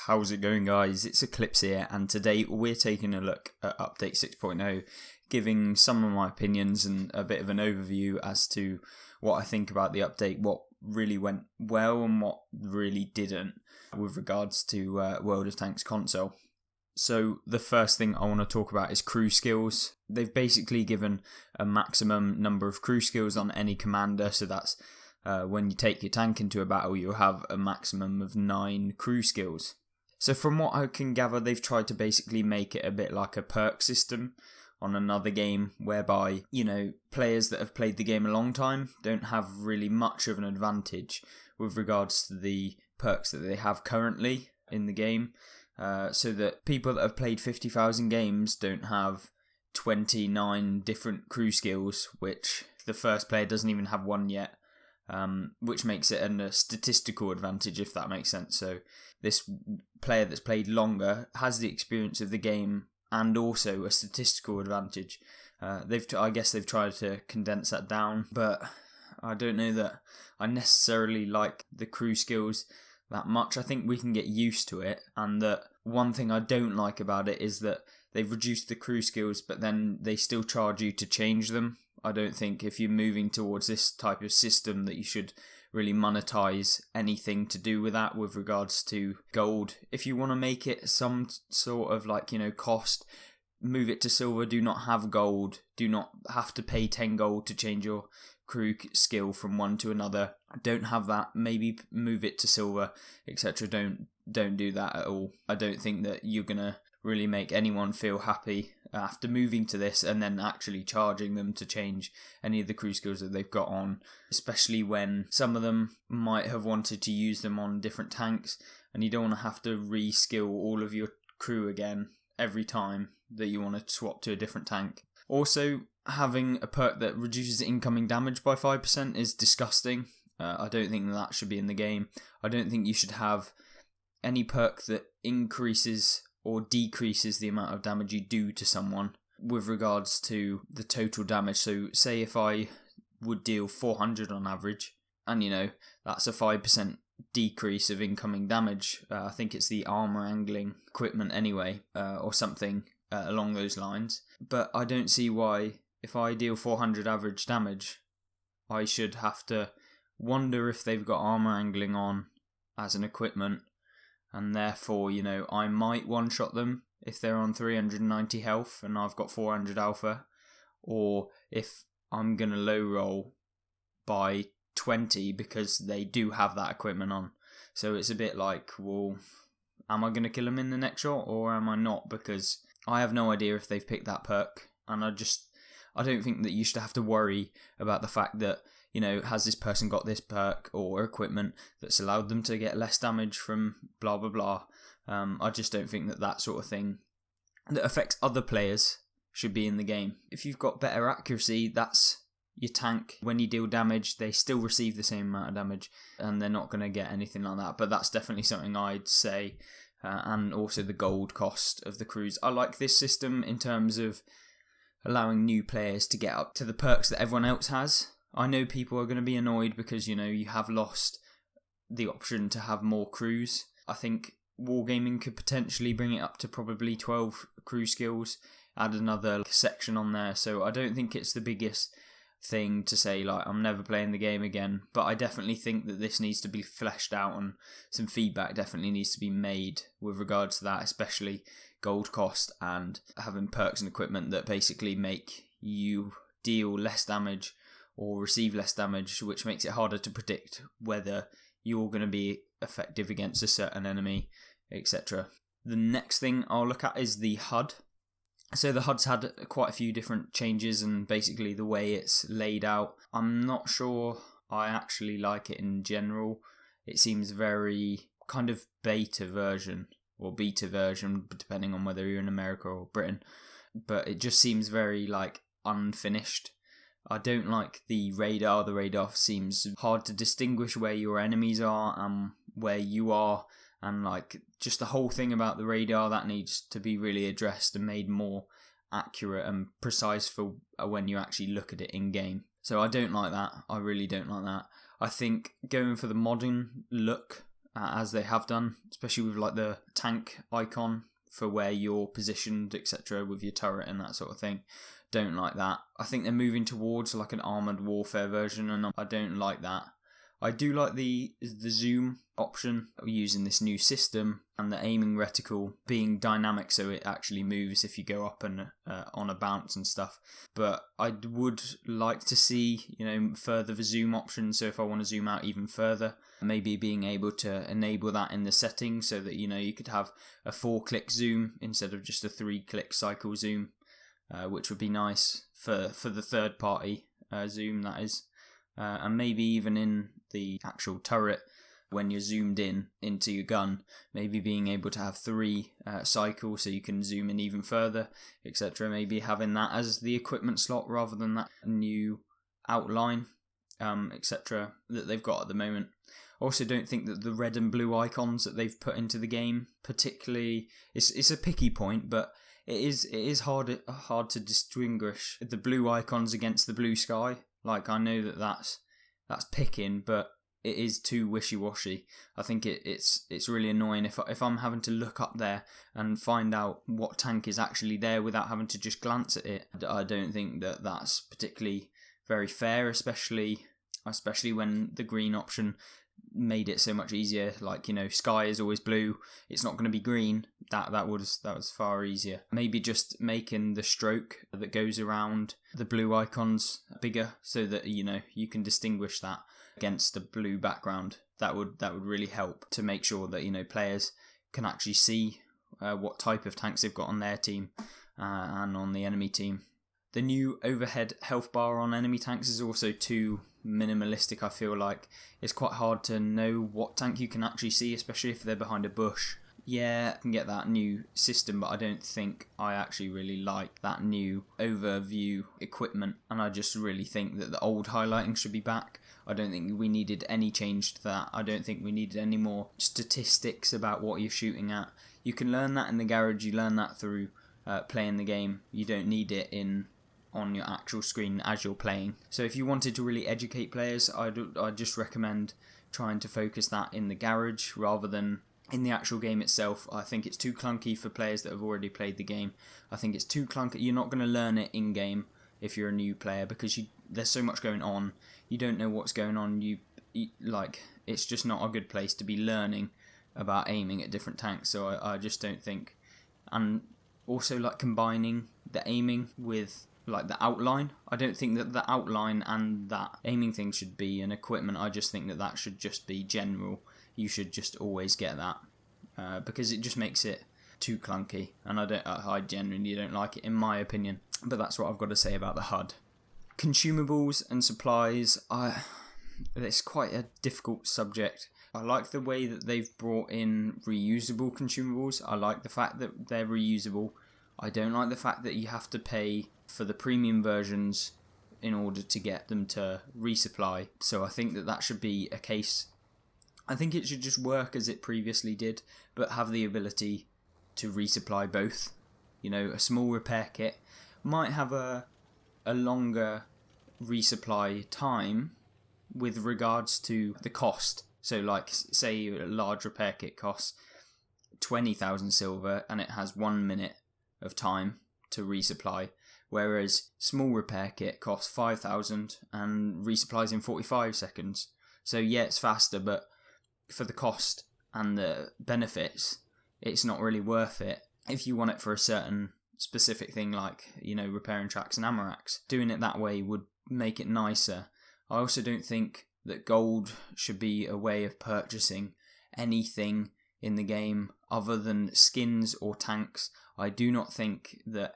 How's it going, guys? It's Eclipse here, and today we're taking a look at Update 6.0, giving some of my opinions and a bit of an overview as to what I think about the update, what really went well and what really didn't with regards to World of Tanks console. So the first thing I want to talk about is crew skills. They've basically given a maximum number of crew skills on any commander, so that's when you take your tank into a battle, you'll have a maximum of 9 crew skills. So from what I can gather, they've tried to basically make it a bit like a perk system on another game, whereby, players that have played the game a long time don't have really much of an advantage with regards to the perks that they have currently in the game. So that people that have played 50,000 games don't have 29 different crew skills, which the first player doesn't even have one yet. Which makes it a statistical advantage, if that makes sense. So this player that's played longer has the experience of the game and also a statistical advantage. I guess they've tried to condense that down, but I don't know that I necessarily like the crew skills that much. I think we can get used to it, and that one thing I don't like about it is that they've reduced the crew skills, but then they still charge you to change them. I don't think if you're moving towards this type of system that you should really monetize anything to do with that with regards to gold. If you want to make it some sort of cost, move it to silver. Do not have gold. Do not have to pay 10 gold to change your crew skill from one to another. Don't have that. Maybe move it to silver, etc. Don't do that at all. I don't think that you're gonna really make anyone feel happy after moving to this and then actually charging them to change any of the crew skills that they've got on, especially when some of them might have wanted to use them on different tanks, and you don't want to have to re-skill all of your crew again every time that you want to swap to a different tank. Also, having a perk that reduces incoming damage by 5% is disgusting. I don't think that should be in the game. I don't think you should have any perk that increases or decreases the amount of damage you do to someone with regards to the total damage. So say if I would deal 400 on average, and that's a 5% decrease of incoming damage. I think it's the armor angling equipment anyway, or something along those lines. But I don't see why, if I deal 400 average damage, I should have to wonder if they've got armor angling on as an equipment, and therefore, I might one-shot them if they're on 390 health and I've got 400 alpha, or if I'm going to low roll by 20 because they do have that equipment on. So it's a bit like, well, am I going to kill them in the next shot or am I not? Because I have no idea if they've picked that perk, and I don't think that you should have to worry about the fact that, has this person got this perk or equipment that's allowed them to get less damage from blah, blah, blah. I just don't think that sort of thing that affects other players should be in the game. If you've got better accuracy, that's your tank. When you deal damage, they still receive the same amount of damage, and they're not going to get anything like that. But that's definitely something I'd say. And also the gold cost of the crews. I like this system in terms of allowing new players to get up to the perks that everyone else has. I know people are going to be annoyed because, you have lost the option to have more crews. I think wargaming could potentially bring it up to probably 12 crew skills, add another section on there. So I don't think it's the biggest thing to say, I'm never playing the game again. But I definitely think that this needs to be fleshed out, and some feedback definitely needs to be made with regards to that, especially gold cost and having perks and equipment that basically make you deal less damage or receive less damage, which makes it harder to predict whether you're going to be effective against a certain enemy, etc. The next thing I'll look at is the HUD. So the HUD's had quite a few different changes, and basically the way it's laid out, I'm not sure I actually like it in general. It seems very kind of beta version, depending on whether you're in America or Britain. But it just seems very unfinished. I don't like the radar. The radar seems hard to distinguish where your enemies are and where you are, and just the whole thing about the radar that needs to be really addressed and made more accurate and precise for when you actually look at it in game. So I don't like that. I really don't like that. I think going for the modern look as they have done, especially with like the tank icon for where you're positioned, etc., with your turret and that sort of thing. Don't like that. I think they're moving towards like an armoured warfare version, and I don't like that. I do like the zoom option using this new system, and the aiming reticle being dynamic, so it actually moves if you go up and on a bounce and stuff. But I would like to see, further the zoom option. So if I want to zoom out even further, maybe being able to enable that in the settings so that you could have a 4-click zoom instead of just a 3-click cycle zoom, which would be nice for the third party zoom, that is. And maybe even in the actual turret, when you're zoomed in into your gun, maybe being able to have 3 cycles so you can zoom in even further, etc. Maybe having that as the equipment slot rather than that new outline, etc. that they've got at the moment. Also, don't think that the red and blue icons that they've put into the game particularly, it's a picky point, but it is hard to distinguish the blue icons against the blue sky. Like, I know that's picking, but it is too wishy-washy. I think it's really annoying if I'm having to look up there and find out what tank is actually there without having to just glance at it. I don't think that's particularly very fair, especially when the green option made it so much easier. Like, sky is always blue, it's not going to be green. That was far easier. Maybe just making the stroke that goes around the blue icons bigger so that you can distinguish that against the blue background. That would really help to make sure that players can actually see what type of tanks they've got on their team and on the enemy team. The new overhead health bar on enemy tanks is also too minimalistic. I feel like it's quite hard to know what tank you can actually see, especially if they're behind a bush. Yeah, I can get that new system, but I don't think I actually really like that new overview equipment, and I just really think that the old highlighting should be back. I don't think we needed any change to that. I don't think we needed any more statistics about what you're shooting at. You can learn that in the garage, you learn that through playing the game. You don't need it on your actual screen as you're playing. So if you wanted to really educate players, I'd just recommend trying to focus that in the garage rather than in the actual game itself. I think it's too clunky for players that have already played the game. I think it's too clunky. You're not going to learn it in game if you're a new player, because there's so much going on. You don't know what's going on. It's just not a good place to be learning about aiming at different tanks. So I just don't think. And also, like, combining the aiming with like the outline. I don't think that the outline and that aiming thing should be an equipment. I just think that should just be general. You should just always get that because it just makes it too clunky, and I genuinely don't like it, in my opinion. But that's what I've got to say about the HUD. Consumables and supplies, it's quite a difficult subject. I like the way that they've brought in reusable consumables. I like the fact that they're reusable. I don't like the fact that you have to pay for the premium versions in order to get them to resupply. So I think that should be a case. I think it should just work as it previously did, but have the ability to resupply both. A small repair kit might have a longer resupply time with regards to the cost. So, like, say a large repair kit costs 20,000 silver and it has 1 minute of time to resupply, whereas small repair kit costs 5,000 and resupplies in 45 seconds. So yeah, it's faster, but for the cost and the benefits, it's not really worth it. If you want it for a certain specific thing, like, repairing tracks and ammo racks, doing it that way would make it nicer. I also don't think that gold should be a way of purchasing anything in the game other than skins or tanks. I do not think that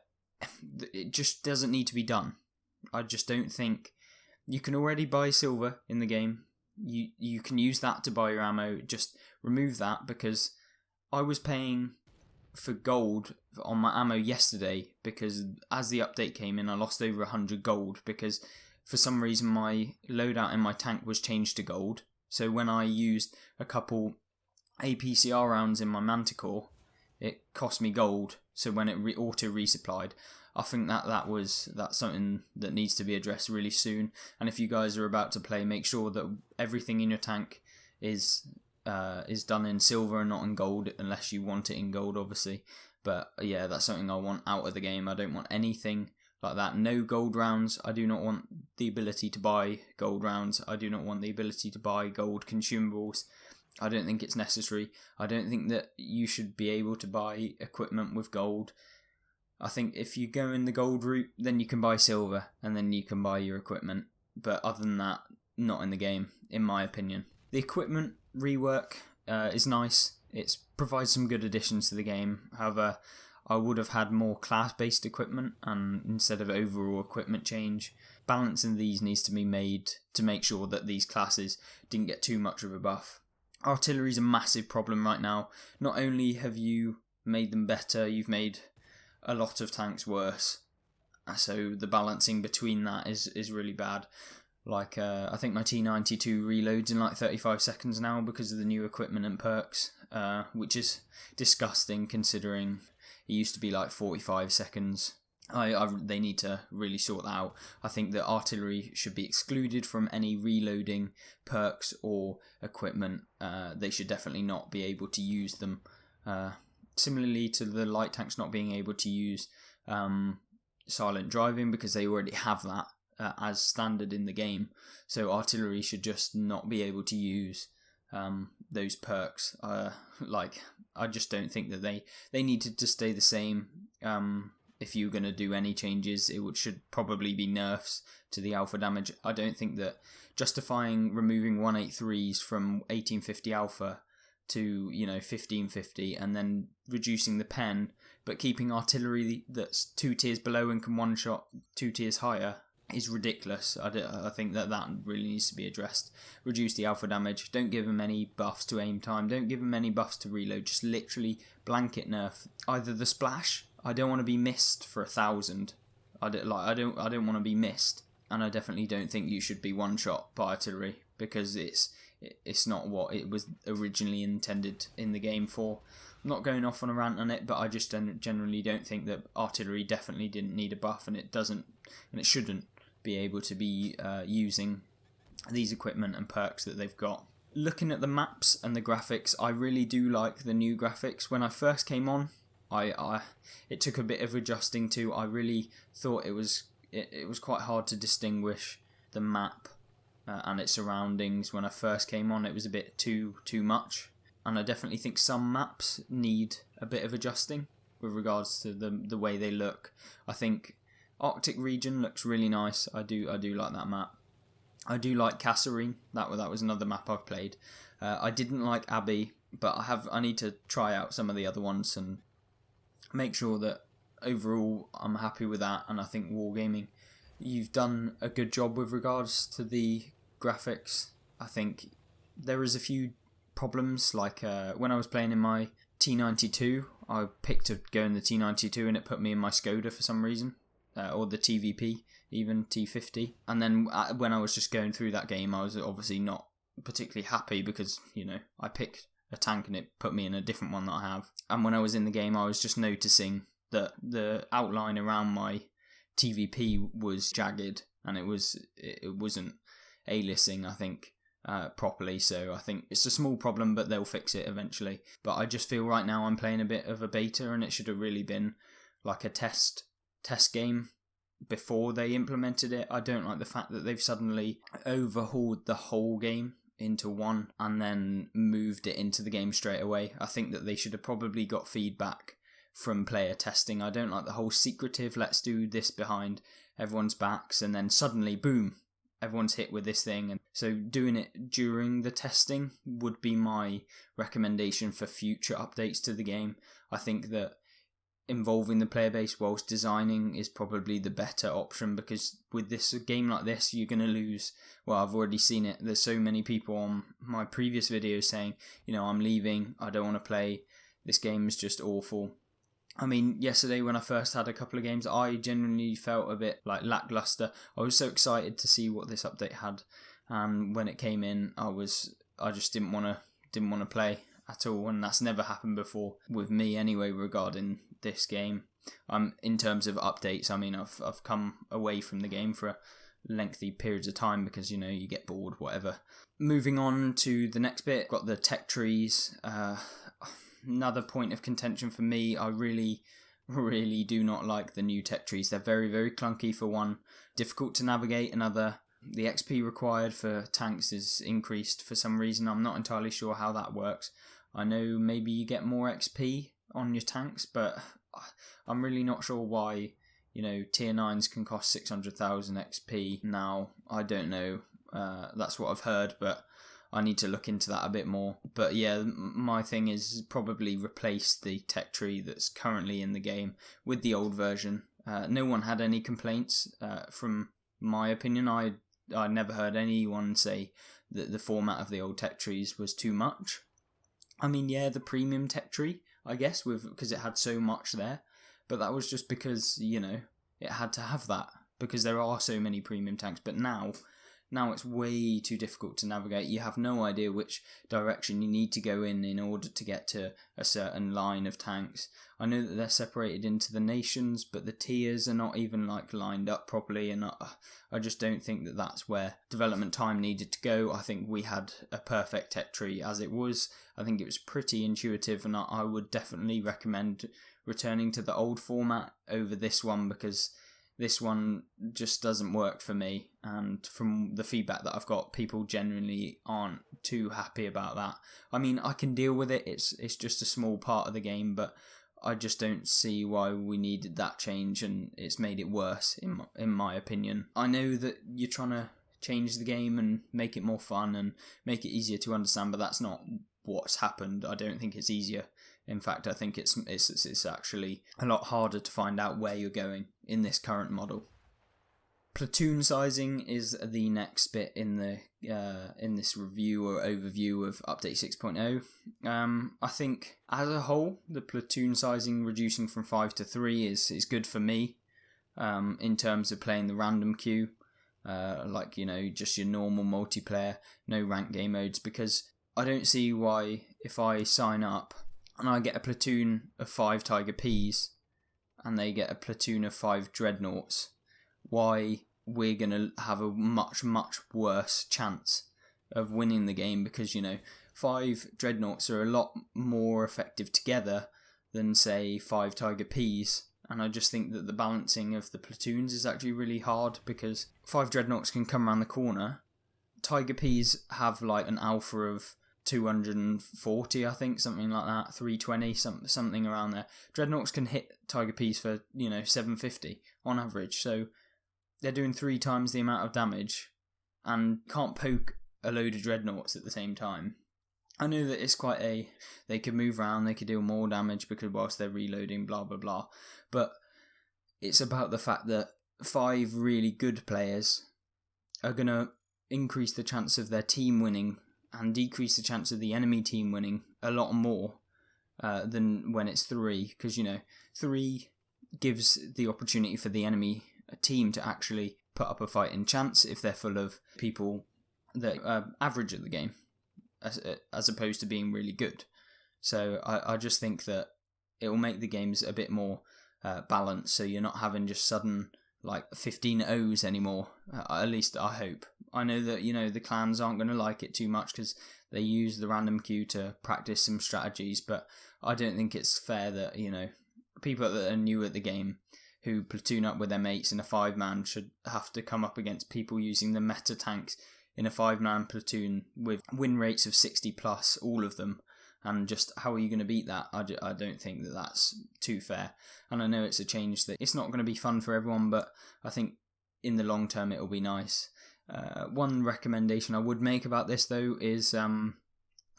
it just doesn't need to be done. I just don't think you can already buy silver in the game. You can use that to buy your ammo. Just remove that, because I was paying for gold on my ammo yesterday because as the update came in, I lost over 100 gold because for some reason my loadout in my tank was changed to gold. So when I used a couple APCR rounds in my Manticore, it cost me gold. So when it auto resupplied, I think that's something that needs to be addressed really soon. And if you guys are about to play, make sure that everything in your tank is is done in silver and not in gold, unless you want it in gold, obviously. But yeah, that's something I want out of the game. I don't want anything like that. No gold rounds. I do not want the ability to buy gold rounds. I do not want the ability to buy gold consumables. I don't think it's necessary. I don't think that you should be able to buy equipment with gold. I think if you go in the gold route, then you can buy silver, and then you can buy your equipment. But other than that, not in the game, in my opinion. The equipment rework is nice. It provides some good additions to the game. However, I would have had more class-based equipment instead of overall equipment change. Balancing these needs to be made to make sure that these classes didn't get too much of a buff. Artillery is a massive problem right now. Not only have you made them better, you've made a lot of tanks worse. So the balancing between that is really bad. Like, I think my T92 reloads in like 35 seconds now because of the new equipment and perks, which is disgusting considering it used to be like 45 seconds. They need to really sort that out. I think that artillery should be excluded from any reloading perks or equipment. They should definitely not be able to use them. Similarly to the light tanks not being able to use silent driving because they already have that as standard in the game. So artillery should just not be able to use those perks. I just don't think that they needed to stay the same. If you're going to do any changes, it should probably be nerfs to the alpha damage. I don't think that justifying removing 183s from 1850 alpha to 1550 and then reducing the pen, but keeping artillery that's 2 tiers below and can one shot 2 tiers higher is ridiculous. I think that really needs to be addressed. Reduce the alpha damage. Don't give them any buffs to aim time. Don't give them any buffs to reload. Just literally blanket nerf either the splash. I don't want to be missed for 1,000. I don't want to be missed, and I definitely don't think you should be one shot by artillery because it's not what it was originally intended in the game for. I'm not going off on a rant on it, but I just generally don't think that artillery definitely didn't need a buff, and it shouldn't be able to be using these equipment and perks that they've got. Looking at the maps and the graphics, I really do like the new graphics. When I first came on, it took a bit of adjusting to. I really thought it was quite hard to distinguish the map and its surroundings. When I first came on, it was a bit too much, and I definitely think some maps need a bit of adjusting with regards to the way they look. I think Arctic region looks really nice. I do like that map. I do like Kasserine. That was another map I've played. I didn't like Abbey, but I need to try out some of the other ones and make sure that overall I'm happy with that. And I think Wargaming, you've done a good job with regards to the graphics. I think there is a few problems, like when I was playing in my T92, I picked to go in the T92 and it put me in my Skoda for some reason, or the TVP, even T50. And then when I was just going through that game, I was obviously not particularly happy because, I picked a tank and it put me in a different one that I have. And when I was in the game, I was just noticing that the outline around my TVP was jagged, and it wasn't A-listing, I think, properly. So I think it's a small problem, but they'll fix it eventually. But I just feel right now I'm playing a bit of a beta, and it should have really been like a test game before they implemented it. I don't like the fact that they've suddenly overhauled the whole game into one and then moved it into the game straight away. I think that they should have probably got feedback from player testing. I don't like the whole secretive, let's do this behind everyone's backs, and then suddenly, boom, everyone's hit with this thing. And so doing it during the testing would be my recommendation for future updates to the game. I think that involving the player base whilst designing is probably the better option, because with a game like this, you're going to lose. Well, I've already seen it. There's so many people on my previous videos saying, I'm leaving, I don't want to play, this game is just awful. I mean, yesterday when I first had a couple of games, I genuinely felt a bit like lackluster. I was so excited to see what this update had, and when it came in, I just didn't want to play at all, and that's never happened before with me anyway regarding this game. In terms of updates, I mean, I've come away from the game for lengthy periods of time because, you get bored, whatever. Moving on to the next bit, got the tech trees. Another point of contention for me, I really do not like the new tech trees. They're very, very clunky for one, difficult to navigate. Another, the XP required for tanks is increased for some reason. I'm not entirely sure how that works. I know maybe you get more XP on your tanks, but I'm really not sure why, tier 9s can cost 600,000 XP now. I don't know. That's what I've heard, but I need to look into that a bit more. But yeah, my thing is probably replace the tech tree that's currently in the game with the old version. No one had any complaints from my opinion. I never heard anyone say that the format of the old tech trees was too much. I mean, yeah, the premium tech tree, I guess, because it had so much there. But that was just because, it had to have that. Because there are so many premium tanks. But now it's way too difficult to navigate. You have no idea which direction you need to go in order to get to a certain line of tanks. I know that they're separated into the nations, but the tiers are not even lined up properly, and I just don't think that that's where development time needed to go. I think we had a perfect tech tree as it was. I think it was pretty intuitive, and I would definitely recommend returning to the old format over this one, because this one just doesn't work for me, and from the feedback that I've got, people generally aren't too happy about that. I mean, I can deal with it, it's just a small part of the game, but I just don't see why we needed that change, and it's made it worse, in my opinion. I know that you're trying to change the game and make it more fun and make it easier to understand, but that's not what's happened. I don't think it's easier. In fact, I think it's actually a lot harder to find out where you're going in this current model. Platoon sizing is the next bit in this review or overview of Update 6.0. I think as a whole, the platoon sizing reducing from 5 to 3 is good for me. In terms of playing the random queue, just your normal multiplayer, no rank game modes, because I don't see why if I sign up and I get a platoon of 5 Tiger Ps and they get a platoon of 5 Dreadnoughts, why we're going to have a much, much worse chance of winning the game, because, 5 Dreadnoughts are a lot more effective together than, say, 5 Tiger Ps. And I just think that the balancing of the platoons is actually really hard, because 5 Dreadnoughts can come around the corner. Tiger Ps have an alpha of 240, I think, something like that, 320, something around there. Dreadnoughts can hit Tiger Ps for 750 on average, so they're doing 3 times the amount of damage and can't poke a load of Dreadnoughts at the same time. I know that it's they could move around, they could deal more damage because whilst they're reloading, blah blah blah, but it's about the fact that 5 really good players are going to increase the chance of their team winning and decrease the chance of the enemy team winning a lot more than when it's 3, because 3 gives the opportunity for the enemy team to actually put up a fighting chance if they're full of people that are average at the game, as opposed to being really good. So I just think that it will make the games a bit more balanced, so you're not having just sudden 15 O's anymore, at least I hope. I know that, the clans aren't going to like it too much because they use the random queue to practice some strategies, but I don't think it's fair that, people that are new at the game who platoon up with their mates in a 5-man should have to come up against people using the meta tanks in a 5-man platoon with win rates of 60 plus, all of them. And just how are you going to beat that? I don't think that that's too fair. And I know it's a change that it's not going to be fun for everyone, but I think in the long term it'll be nice. One recommendation I would make about this though is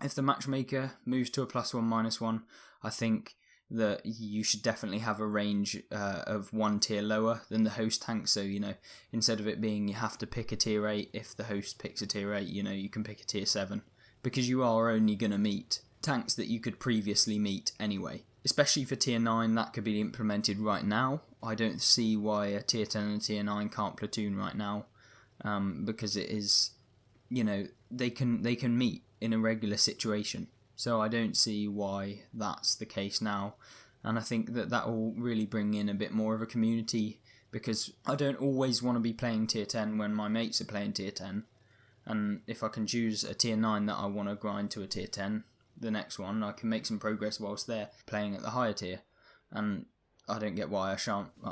if the matchmaker moves to a +1, -1, I think that you should definitely have a range of 1 tier lower than the host tank. So, instead of it being you have to pick a tier 8, if the host picks a tier 8, you can pick a tier 7. Because you are only going to meet tanks that you could previously meet anyway. Especially for tier 9, that could be implemented right now. I don't see why a tier 10 and a tier 9 can't platoon right now. Because it is, they can meet in a regular situation. So I don't see why that's the case now. And I think that will really bring in a bit more of a community because I don't always want to be playing tier 10 when my mates are playing tier 10, and if I can choose a tier 9 that I want to grind to a tier 10, the next one, I can make some progress whilst they're playing at the higher tier, and I don't get why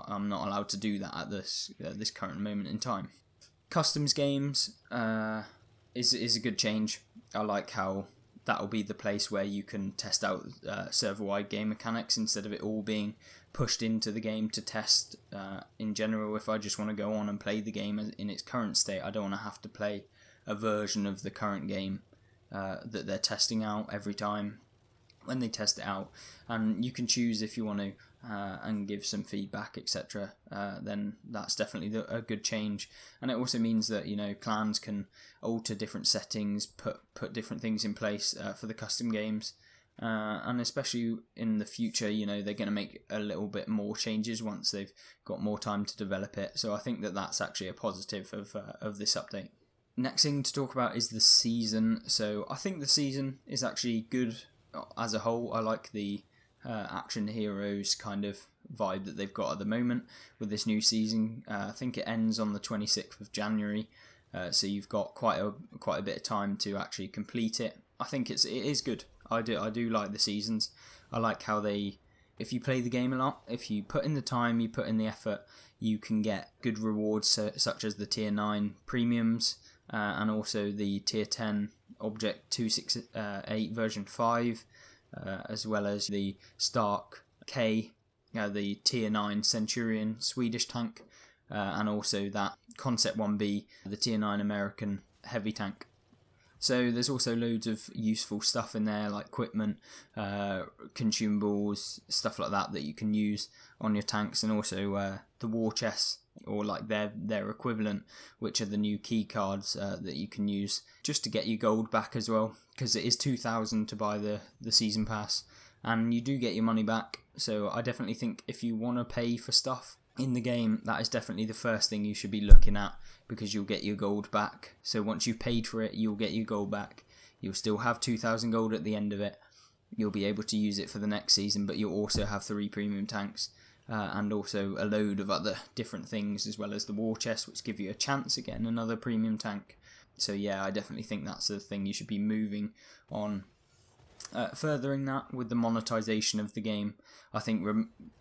I'm not allowed to do that at this current moment in time. Customs games is a good change. I like how that'll be the place where you can test out server-wide game mechanics instead of it all being pushed into the game to test in general. If I just want to go on and play the game in its current state, I don't want to have to play a version of the current game that they're testing out every time when they test it out. And you can choose if you want to and give some feedback, etc. Then that's definitely a good change. And it also means that, you know, clans can alter different settings, put different things in place for the custom games. And especially in the future, you know, they're going to make a little bit more changes once they've got more time to develop it. So I think that that's actually a positive of this update. Next thing to talk about is the season. So I think the season is actually good as a whole. I like the action heroes kind of vibe that they've got at the moment with this new season. I think it ends on the 26th of January, so you've got quite a bit of time to actually complete it. I think it is good. I do like the seasons. I like how if you play the game a lot, if you put in the time, you put in the effort, you can get good rewards such as the tier 9 premiums and also the tier 10 object 268 version 5. As well as the Stark K, the tier 9 Centurion Swedish tank, and also that Concept 1B, the tier 9 American heavy tank. So there's also loads of useful stuff in there, like equipment, consumables, stuff like that you can use on your tanks, and also the war chests, or like their equivalent, which are the new key cards that you can use just to get your gold back as well, because it is 2,000 to buy the season pass, and you do get your money back. So I definitely think if you want to pay for stuff in the game, that is definitely the first thing you should be looking at, because you'll get your gold back. So once you've paid for it, you'll get your gold back. You'll still have 2,000 gold at the end of it. You'll be able to use it for the next season, but you'll also have 3 premium tanks. And also a load of other different things, as well as the war chest, which give you a chance at getting another premium tank. So yeah, I definitely think that's the thing you should be moving on. Furthering that with the monetization of the game, I think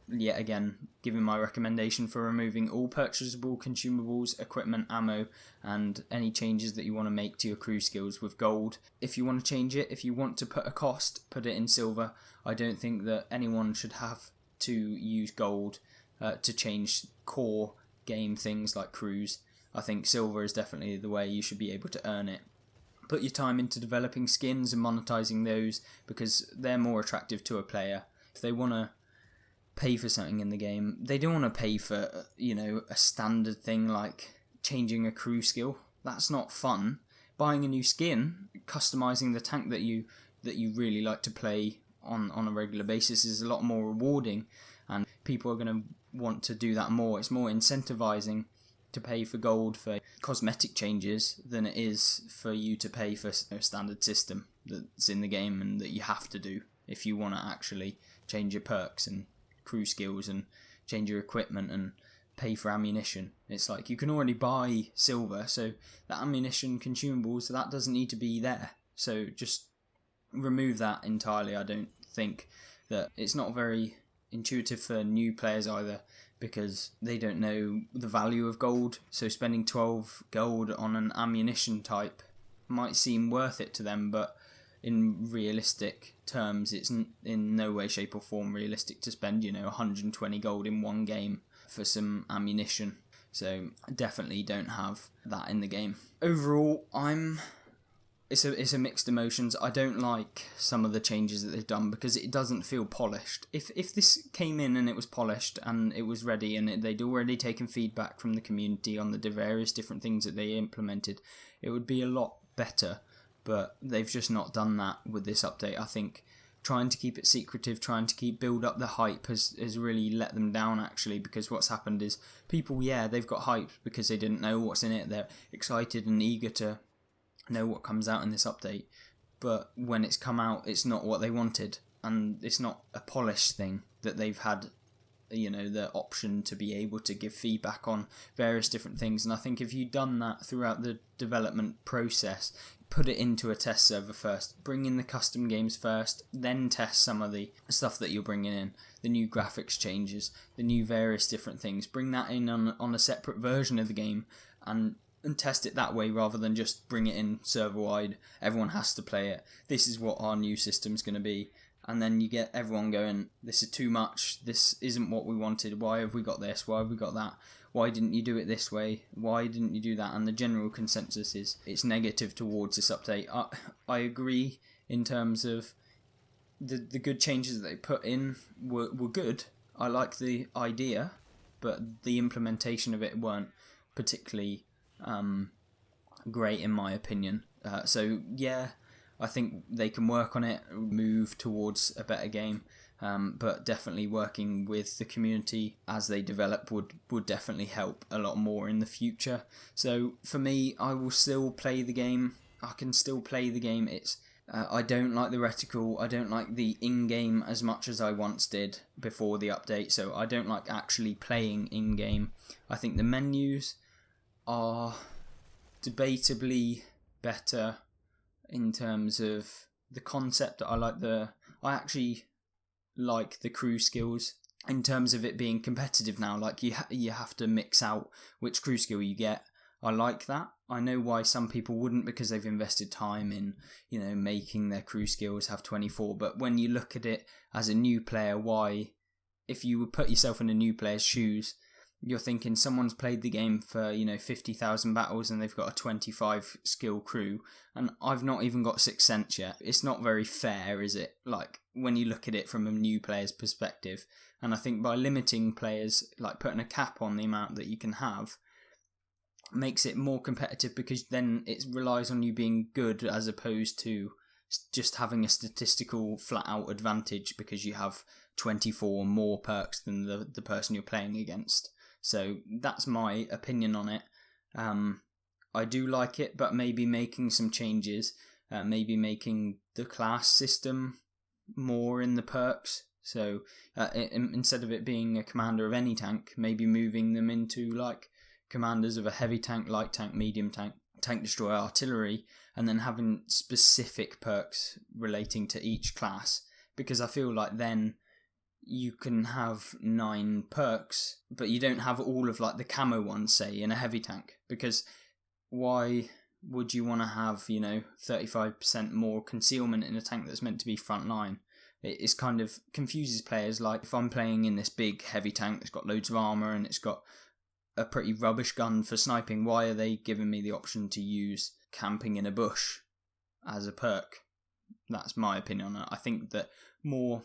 yet again giving my recommendation for removing all purchasable consumables, equipment, ammo, and any changes that you want to make to your crew skills with gold. If you want to change it, if you want to put a cost, put it in silver. I don't think that anyone should have to use gold to change core game things like crews. I think silver is definitely the way you should be able to earn it. Put your time into developing skins and monetizing those, because they're more attractive to a player. If they want to pay for something in the game, they don't want to pay for, you know, a standard thing like changing a crew skill. That's not fun. Buying a new skin, customizing the tank that you really like to play on a regular basis is a lot more rewarding, and people are going to want to do that more. It's more incentivizing to pay for gold for cosmetic changes than it is for you to pay for a standard system that's in the game and that you have to do if you want to actually change your perks and crew skills and change your equipment and pay for ammunition. It's like you can already buy silver, so the ammunition consumables, that doesn't need to be there. So just remove that entirely. I don't think that it's not very intuitive for new players either, because they don't know the value of gold. So spending 12 gold on an ammunition type might seem worth it to them, but in realistic terms, it's in no way, shape or form realistic to spend, 120 gold in one game for some ammunition. So I definitely don't have that in the game. Overall, it's a mixed emotions. I don't like some of the changes that they've done because it doesn't feel polished. If this came in and it was polished and it was ready and they'd already taken feedback from the community on the various different things that they implemented, it would be a lot better. But they've just not done that with this update. I think trying to keep it secretive, trying to build up the hype has really let them down, actually, because what's happened is people, they've got hyped because they didn't know what's in it. They're excited and eager to know what comes out in this update, but when it's come out, it's not what they wanted, and it's not a polished thing that they've had the option to be able to give feedback on various different things. And I think if you've done that throughout the development process, put it into a test server first, bring in the custom games first, then test some of the stuff that you're bringing in, the new graphics changes, the new various different things, bring that in on a separate version of the game and test it that way, rather than just bring it in server-wide, everyone has to play it, this is what our new system's going to be, and then you get everyone going, this is too much, this isn't what we wanted, why have we got this, why have we got that, why didn't you do it this way, why didn't you do that, and the general consensus is it's negative towards this update. I agree in terms of the good changes that they put in were good, I like the idea, but the implementation of it weren't particularly great in my opinion. So yeah, I think they can work on it, move towards a better game, but definitely working with the community as they develop would definitely help a lot more in the future. So for me, I will still play the game. I can still play the game. I don't like the reticle, I don't like the in-game as much as I once did before the update, so I don't like actually playing in-game. I think the menus are debatably better in terms of the concept. I actually like the crew skills in terms of it being competitive now. Like you have to mix out which crew skill you get. I like that. I know why some people wouldn't, because they've invested time in making their crew skills have 24. But when you look at it as a new player, why, if you would put yourself in a new player's shoes, you're thinking someone's played the game for 50,000 battles and they've got a 25 skill crew, and I've not even got 6 cents yet. It's not very fair, is it? Like when you look at it from a new player's perspective. And I think by limiting players, like putting a cap on the amount that you can have, makes it more competitive, because then it relies on you being good as opposed to just having a statistical flat out advantage because you have 24 more perks than the person you're playing against. So that's my opinion on it. I do like it, but maybe making some changes, maybe making the class system more in the perks. So instead of it being a commander of any tank, maybe moving them into like commanders of a heavy tank, light tank, medium tank, tank destroyer, artillery, and then having specific perks relating to each class, because I feel like then you can have 9 perks, but you don't have all of like the camo ones, say, in a heavy tank, because why would you want to have 35% more concealment in a tank that's meant to be front line? It's kind of confuses players. Like if I'm playing in this big heavy tank that's got loads of armor and it's got a pretty rubbish gun for sniping, why are they giving me the option to use camping in a bush as a perk? That's my opinion on it. I think that more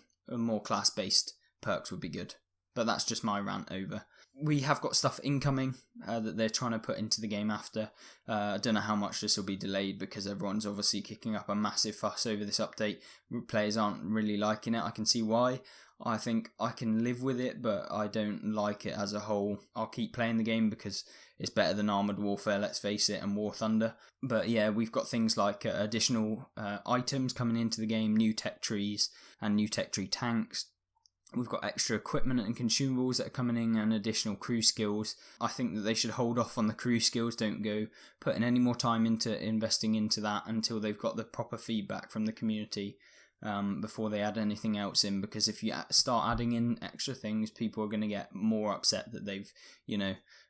class-based perks would be good, but that's just my rant over. We have got stuff incoming that they're trying to put into the game after. I don't know how much this will be delayed, because everyone's obviously kicking up a massive fuss over this update. Players aren't really liking it. I can see why. I think I can live with it, but I don't like it as a whole. I'll keep playing the game because it's better than Armoured Warfare, let's face it, and War Thunder. But yeah, we've got things like additional items coming into the game, new tech trees and new tech tree tanks. We've got extra equipment and consumables that are coming in, and additional crew skills. I think that they should hold off on the crew skills. Don't go putting any more time into investing into that until they've got the proper feedback from the community before they add anything else in. Because if you start adding in extra things, people are going to get more upset that they've,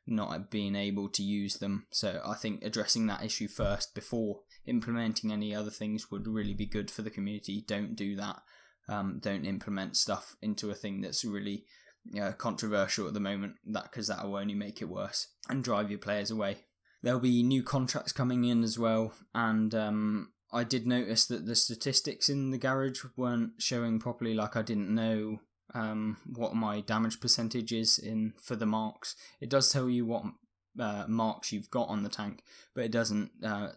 not been able to use them. So I think addressing that issue first before implementing any other things would really be good for the community. Don't do that. Don't implement stuff into a thing that's really controversial at the moment, because that will only make it worse and drive your players away. There'll be new contracts coming in as well, and I did notice that the statistics in the garage weren't showing properly. Like I didn't know what my damage percentage is for the marks. It does tell you what marks you've got on the tank, but it doesn't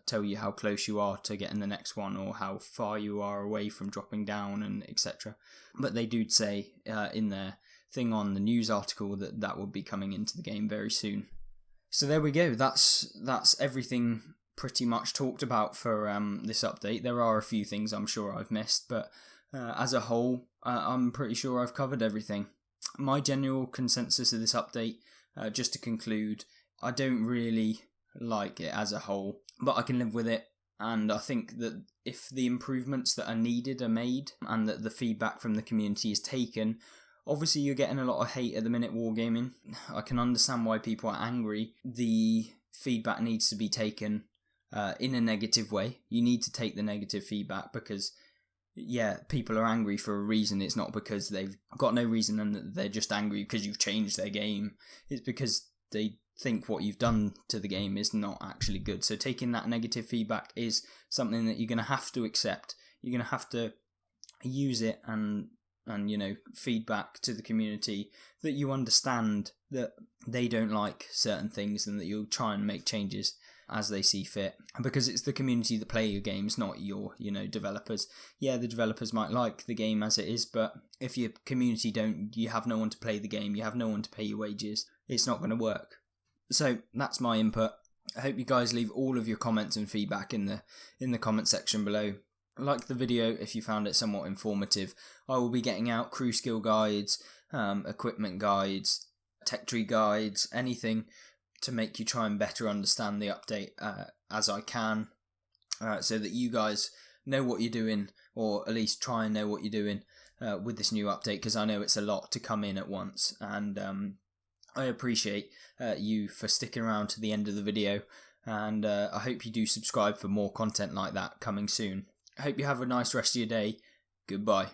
tell you how close you are to getting the next one, or how far you are away from dropping down, and etc. But they do say in their thing on the news article that will be coming into the game very soon. So there we go. That's everything pretty much talked about for this update. There are a few things I'm sure I've missed, but as a whole, I'm pretty sure I've covered everything. my general consensus of this update, just to conclude, I don't really like it as a whole, but I can live with it. And I think that if the improvements that are needed are made and that the feedback from the community is taken, obviously you're getting a lot of hate at the minute, wargaming. I can understand why people are angry. The feedback needs to be taken in a negative way. You need to take the negative feedback because, yeah, people are angry for a reason. It's not because they've got no reason and they're just angry because you've changed their game. It's because they think what you've done to the game is not actually good. So taking that negative feedback is something that you're going to have to accept. You're going to have to use it and feedback to the community that you understand that they don't like certain things and that you'll try and make changes as they see fit, because it's the community that play your games, not your developers. Yeah, the developers might like the game as it is, but if your community don't, you have no one to play the game, you have no one to pay your wages, it's not going to work. So that's my input. I hope you guys leave all of your comments and feedback in the comment section below. Like the video if you found it somewhat informative. I will be getting out crew skill guides, equipment guides, tech tree guides, anything to make you try and better understand the update as I can, so that you guys know what you're doing, or at least try and know what you're doing with this new update, because I know it's a lot to come in at once, and I appreciate you for sticking around to the end of the video, and I hope you do subscribe for more content like that coming soon. I hope you have a nice rest of your day. Goodbye.